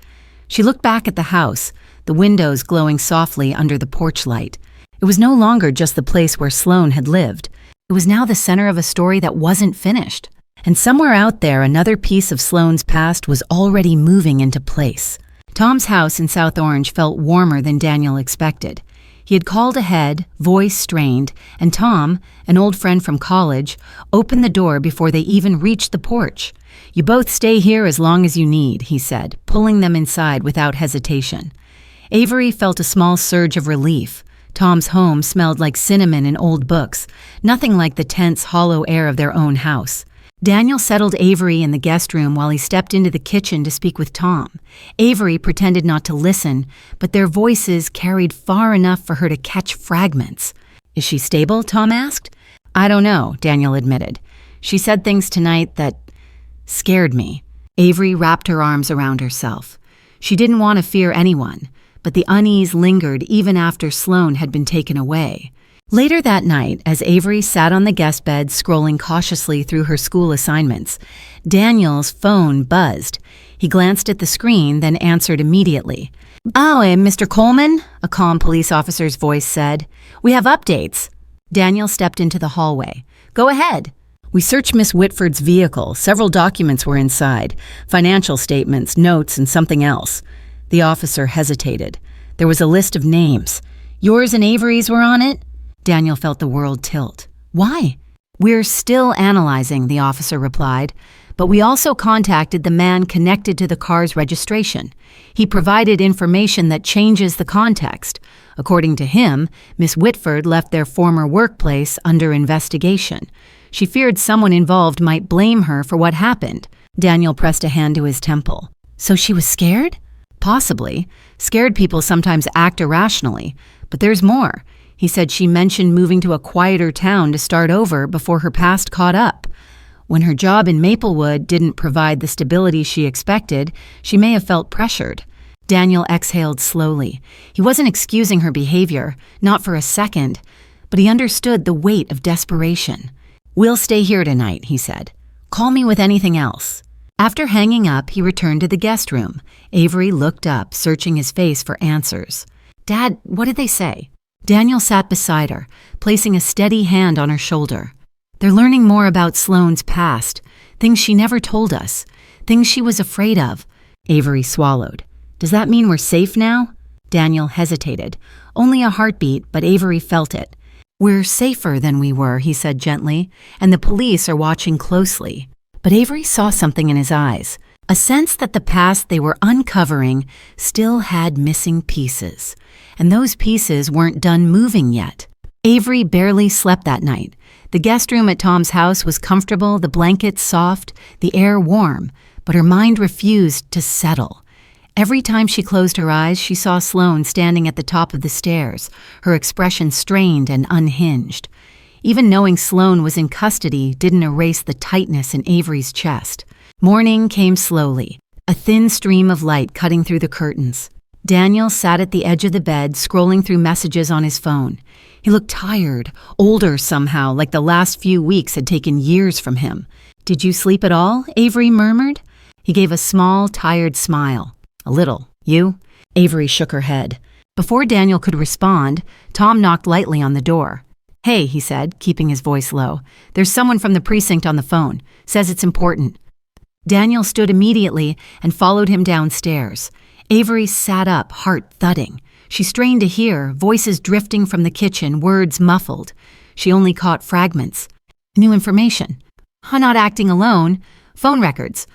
She looked back at the house, the windows glowing softly under the porch light. It was no longer just the place where Sloan had lived. It was now the center of a story that wasn't finished. And somewhere out there, another piece of Sloan's past was already moving into place. Tom's house in South Orange felt warmer than Daniel expected. He had called ahead, voice strained, and Tom, an old friend from college, opened the door before they even reached the porch. "You both stay here as long as you need," he said, pulling them inside without hesitation. Avery felt a small surge of relief. Tom's home smelled like cinnamon and old books, nothing like the tense, hollow air of their own house. Daniel settled Avery in the guest room while he stepped into the kitchen to speak with Tom. Avery pretended not to listen, but their voices carried far enough for her to catch fragments. "Is she stable?" Tom asked. "I don't know," Daniel admitted. "She said things tonight that scared me." Avery wrapped her arms around herself. She didn't want to fear anyone, but the unease lingered even after Sloan had been taken away. Later that night, as Avery sat on the guest bed scrolling cautiously through her school assignments, Daniel's phone buzzed. He glanced at the screen, then answered immediately. "Oh, Mr. Coleman?" a calm police officer's voice said. "We have updates." Daniel stepped into the hallway. "Go ahead." "We searched Miss Whitford's vehicle. Several documents were inside. Financial statements, notes, and something else." The officer hesitated. There was a list of names. Yours and Avery's were on it? Daniel felt the world tilt. Why? We're still analyzing, the officer replied, but we also contacted the man connected to the car's registration. He provided information that changes the context. According to him, Miss Whitford left their former workplace under investigation. She feared someone involved might blame her for what happened. Daniel pressed a hand to his temple. So she was scared? Possibly. Scared people sometimes act irrationally, but there's more. He said she mentioned moving to a quieter town to start over before her past caught up. When her job in Maplewood didn't provide the stability she expected, she may have felt pressured. Daniel exhaled slowly. He wasn't excusing her behavior, not for a second, but he understood the weight of desperation. "We'll stay here tonight," he said. "Call me with anything else." After hanging up, he returned to the guest room. Avery looked up, searching his face for answers. "Dad, what did they say?" Daniel sat beside her, placing a steady hand on her shoulder. "They're learning more about Sloan's past, things she never told us, things she was afraid of." Avery swallowed. "Does that mean we're safe now?" Daniel hesitated. Only a heartbeat, but Avery felt it. "We're safer than we were," he said gently, "and the police are watching closely." But Avery saw something in his eyes, a sense that the past they were uncovering still had missing pieces, and those pieces weren't done moving yet. Avery barely slept that night. The guest room at Tom's house was comfortable, the blankets soft, the air warm, but her mind refused to settle. Every time she closed her eyes, she saw Sloan standing at the top of the stairs, her expression strained and unhinged. Even knowing Sloan was in custody didn't erase the tightness in Avery's chest. Morning came slowly, a thin stream of light cutting through the curtains. Daniel sat at the edge of the bed, scrolling through messages on his phone. He looked tired, older somehow, like the last few weeks had taken years from him. "Did you sleep at all?" Avery murmured. He gave a small, tired smile. "A little. You?" Avery shook her head. Before Daniel could respond, Tom knocked lightly on the door. "Hey," he said, keeping his voice low. "There's someone from the precinct on the phone. Says it's important." Daniel stood immediately and followed him downstairs. Avery sat up, heart thudding. She strained to hear, voices drifting from the kitchen, words muffled. She only caught fragments. New information. Not acting alone. Phone records.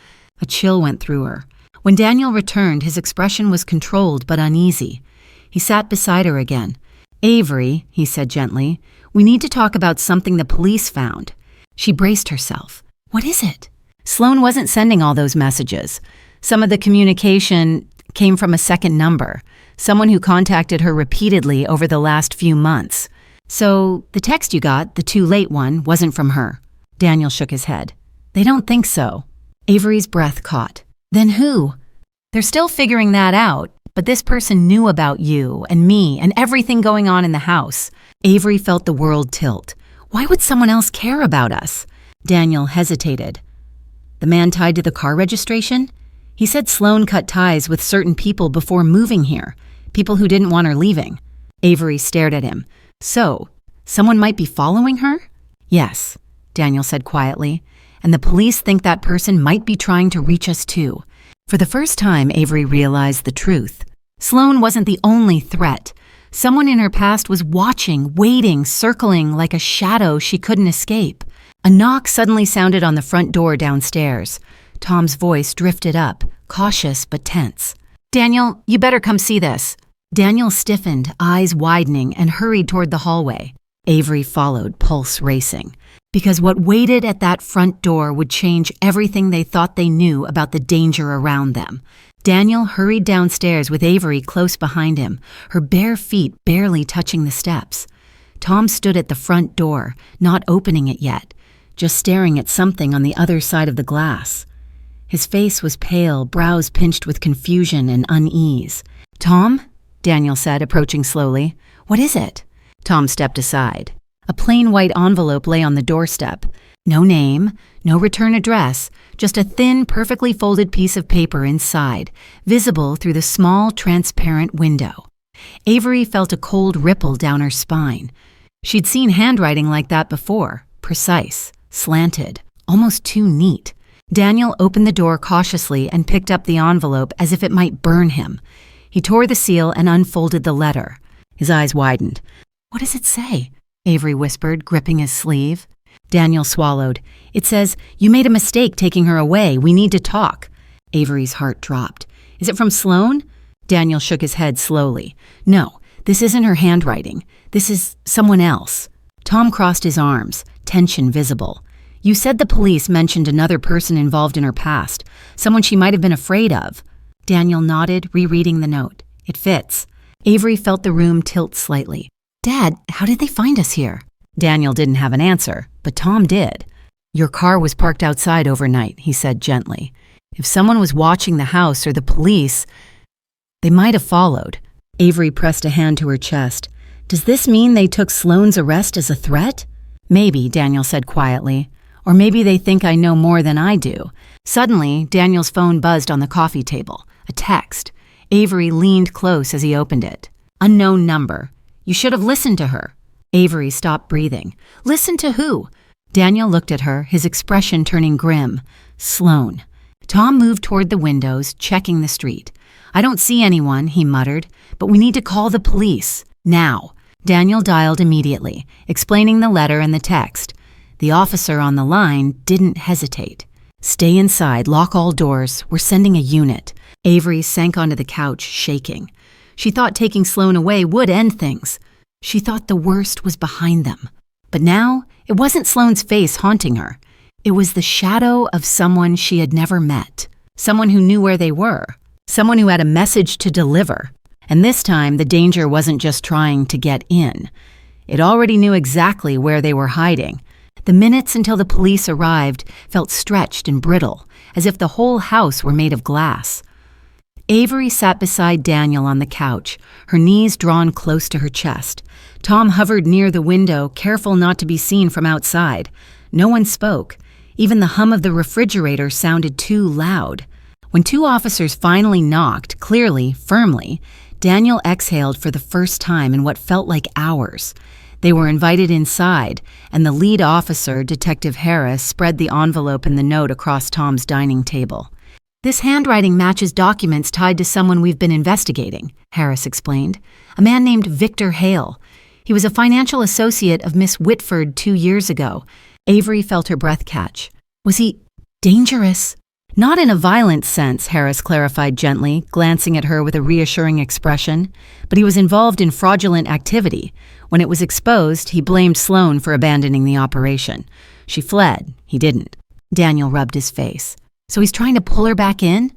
A chill went through her. When Daniel returned, his expression was controlled but uneasy. He sat beside her again. "Avery," he said gently, "we need to talk about something the police found." She braced herself. "What is it?" Sloan wasn't sending all those messages. Some of the communication came from a second number, someone who contacted her repeatedly over the last few months. "So the text you got, the too late one, wasn't from her?" Daniel shook his head. "They don't think so." Avery's breath caught. "Then who?" "They're still figuring that out, but this person knew about you and me and everything going on in the house." Avery felt the world tilt. Why would someone else care about us? Daniel hesitated. "The man tied to the car registration? He said Sloan cut ties with certain people before moving here, people who didn't want her leaving." Avery stared at him. "So, someone might be following her?" "Yes," Daniel said quietly, "and the police think that person might be trying to reach us too." For the first time, Avery realized the truth. Sloan wasn't the only threat. Someone in her past was watching, waiting, circling like a shadow she couldn't escape. A knock suddenly sounded on the front door downstairs. Tom's voice drifted up, cautious but tense. "Daniel, you better come see this." Daniel stiffened, eyes widening, and hurried toward the hallway. Avery followed, pulse racing. Because what waited at that front door would change everything they thought they knew about the danger around them. Daniel hurried downstairs with Avery close behind him, her bare feet barely touching the steps. Tom stood at the front door, not opening it yet, just staring at something on the other side of the glass. His face was pale, brows pinched with confusion and unease. "Tom?" Daniel said, approaching slowly. "What is it?" Tom stepped aside. A plain white envelope lay on the doorstep. No name, no return address, just a thin, perfectly folded piece of paper inside, visible through the small, transparent window. Avery felt a cold ripple down her spine. She'd seen handwriting like that before, precise, slanted, almost too neat. Daniel opened the door cautiously and picked up the envelope as if it might burn him. He tore the seal and unfolded the letter. His eyes widened. "What does it say?" Avery whispered, gripping his sleeve. Daniel swallowed. "It says, 'You made a mistake taking her away. We need to talk.'" Avery's heart dropped. "Is it from Sloan?" Daniel shook his head slowly. "No, this isn't her handwriting. This is someone else." Tom crossed his arms, tension visible. "You said the police mentioned another person involved in her past, someone she might have been afraid of." Daniel nodded, rereading the note. "It fits." Avery felt the room tilt slightly. "Dad, how did they find us here?" Daniel didn't have an answer, but Tom did. "Your car was parked outside overnight," he said gently. "If someone was watching the house or the police, they might have followed." Avery pressed a hand to her chest. "Does this mean they took Sloan's arrest as a threat?" "Maybe," Daniel said quietly. "Or maybe they think I know more than I do." Suddenly, Daniel's phone buzzed on the coffee table. A text. Avery leaned close as he opened it. "Unknown number. You should have listened to her." Avery stopped breathing. "Listen to who?" Daniel looked at her, his expression turning grim. "Sloan." Tom moved toward the windows, checking the street. "I don't see anyone," he muttered, "but we need to call the police. Now." Daniel dialed immediately, explaining the letter and the text. The officer on the line didn't hesitate. "Stay inside, lock all doors. We're sending a unit." Avery sank onto the couch, shaking. She thought taking Sloan away would end things. She thought the worst was behind them. But now, it wasn't Sloan's face haunting her. It was the shadow of someone she had never met. Someone who knew where they were. Someone who had a message to deliver. And this time, the danger wasn't just trying to get in. It already knew exactly where they were hiding. The minutes until the police arrived felt stretched and brittle, as if the whole house were made of glass. Avery sat beside Daniel on the couch, her knees drawn close to her chest. Tom hovered near the window, careful not to be seen from outside. No one spoke. Even the hum of the refrigerator sounded too loud. When two officers finally knocked, clearly, firmly, Daniel exhaled for the first time in what felt like hours. They were invited inside, and the lead officer, Detective Harris, spread the envelope and the note across Tom's dining table. "This handwriting matches documents tied to someone we've been investigating," Harris explained. "A man named Victor Hale. He was a financial associate of Miss Whitford 2 years ago." Avery felt her breath catch. "Was he dangerous?" "Not in a violent sense," Harris clarified gently, glancing at her with a reassuring expression. "But he was involved in fraudulent activity. When it was exposed, he blamed Sloan for abandoning the operation. She fled. He didn't." Daniel rubbed his face. "So he's trying to pull her back in?"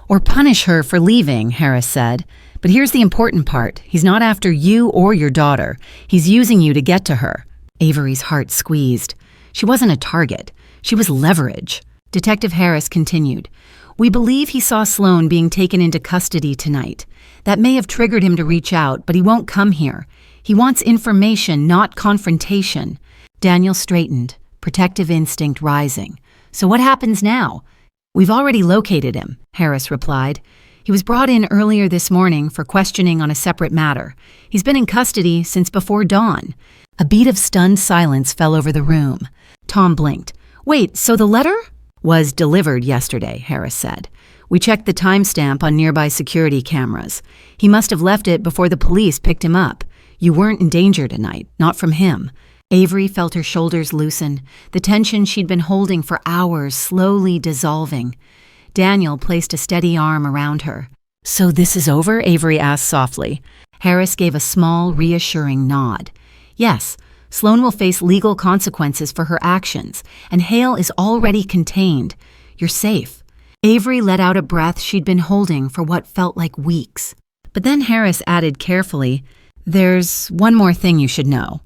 "Or punish her for leaving," Harris said. "But here's the important part. He's not after you or your daughter. He's using you to get to her." Avery's heart squeezed. She wasn't a target. She was leverage. Detective Harris continued. "We believe he saw Sloan being taken into custody tonight. That may have triggered him to reach out, but he won't come here. He wants information, not confrontation." Daniel straightened, protective instinct rising. "So what happens now?" "We've already located him," Harris replied. "He was brought in earlier this morning for questioning on a separate matter. He's been in custody since before dawn." A beat of stunned silence fell over the room. Tom blinked. "Wait, so the letter?" "Was delivered yesterday," Harris said. "We checked the timestamp on nearby security cameras. He must have left it before the police picked him up. You weren't in danger tonight, not from him." Avery felt her shoulders loosen, the tension she'd been holding for hours slowly dissolving. Daniel placed a steady arm around her. "So this is over?" Avery asked softly. Harris gave a small, reassuring nod. "Yes, Sloan will face legal consequences for her actions, and Hale is already contained. You're safe." Avery let out a breath she'd been holding for what felt like weeks. But then Harris added carefully, "There's one more thing you should know.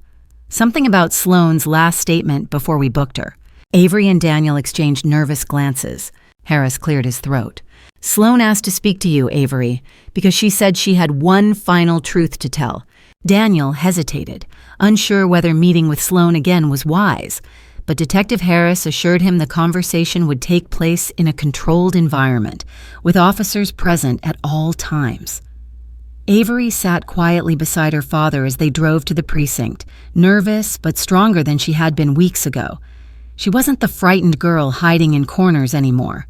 Something about Sloan's last statement before we booked her." Avery and Daniel exchanged nervous glances. Harris cleared his throat. "Sloan asked to speak to you, Avery, because she said she had one final truth to tell." Daniel hesitated, unsure whether meeting with Sloan again was wise, but Detective Harris assured him the conversation would take place in a controlled environment, with officers present at all times. Avery sat quietly beside her father as they drove to the precinct, nervous but stronger than she had been weeks ago. She wasn't the frightened girl hiding in corners anymore.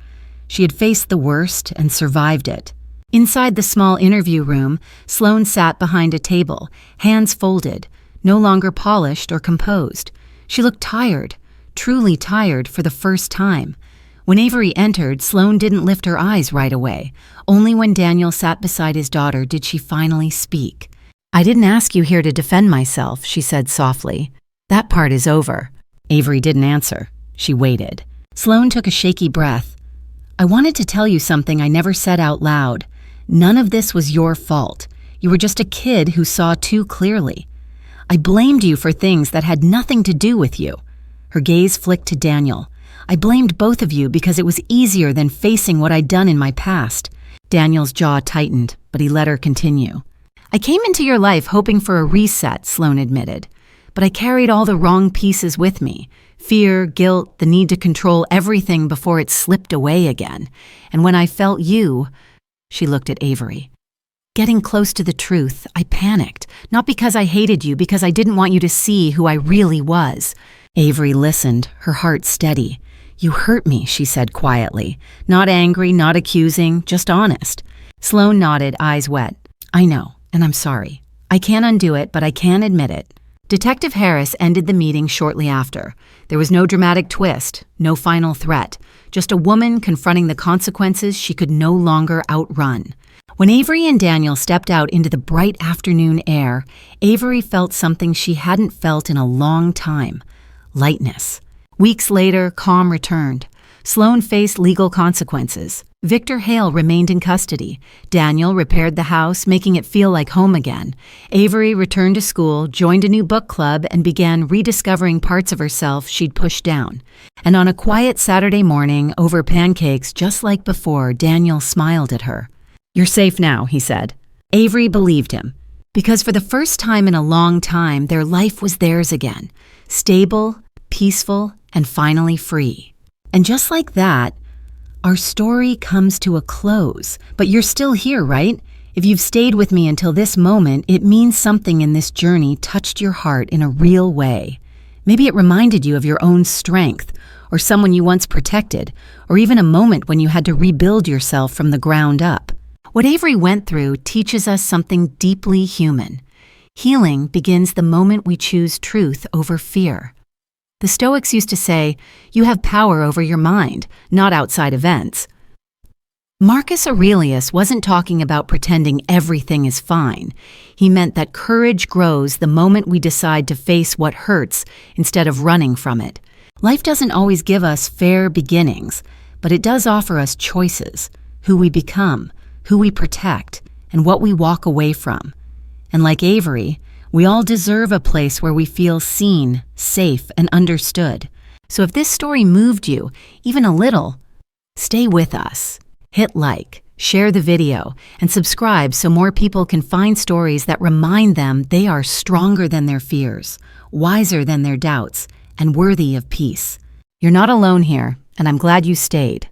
She had faced the worst and survived it. Inside the small interview room, Sloan sat behind a table, hands folded, no longer polished or composed. She looked tired, truly tired for the first time. When Avery entered, Sloan didn't lift her eyes right away. Only when Daniel sat beside his daughter did she finally speak. "I didn't ask you here to defend myself," she said softly. "That part is over." Avery didn't answer. She waited. Sloan took a shaky breath. "I wanted to tell you something I never said out loud. None of this was your fault. You were just a kid who saw too clearly. I blamed you for things that had nothing to do with you." Her gaze flicked to Daniel. "I blamed both of you because it was easier than facing what I'd done in my past." Daniel's jaw tightened, but he let her continue. "I came into your life hoping for a reset," Sloan admitted. "But I carried all the wrong pieces with me. Fear, guilt, the need to control everything before it slipped away again. And when I felt you," she looked at Avery, "getting close to the truth, I panicked. Not because I hated you, because I didn't want you to see who I really was." Avery listened, her heart steady. "You hurt me," she said quietly. Not angry, not accusing, just honest. Sloan nodded, eyes wet. "I know, and I'm sorry. I can't undo it, but I can admit it." Detective Harris ended the meeting shortly after. There was no dramatic twist, no final threat, just a woman confronting the consequences she could no longer outrun. When Avery and Daniel stepped out into the bright afternoon air, Avery felt something she hadn't felt in a long time: lightness. Weeks later, calm returned. Sloan faced legal consequences. Victor Hale remained in custody. Daniel repaired the house, making it feel like home again. Avery returned to school, joined a new book club, and began rediscovering parts of herself she'd pushed down. And on a quiet Saturday morning, over pancakes just like before, Daniel smiled at her. "You're safe now," he said. Avery believed him, because for the first time in a long time, their life was theirs again. Stable, peaceful, and finally free. And just like that, our story comes to a close. But you're still here, right? If you've stayed with me until this moment, it means something in this journey touched your heart in a real way. Maybe it reminded you of your own strength, or someone you once protected, or even a moment when you had to rebuild yourself from the ground up. What Avery went through teaches us something deeply human. Healing begins the moment we choose truth over fear. The Stoics used to say, "You have power over your mind, not outside events." Marcus Aurelius wasn't talking about pretending everything is fine. He meant that courage grows the moment we decide to face what hurts instead of running from it. Life doesn't always give us fair beginnings, but it does offer us choices: who we become, who we protect, and what we walk away from. And like Avery, we all deserve a place where we feel seen, safe, and understood. So if this story moved you, even a little, stay with us. Hit like, share the video, and subscribe so more people can find stories that remind them they are stronger than their fears, wiser than their doubts, and worthy of peace. You're not alone here, and I'm glad you stayed.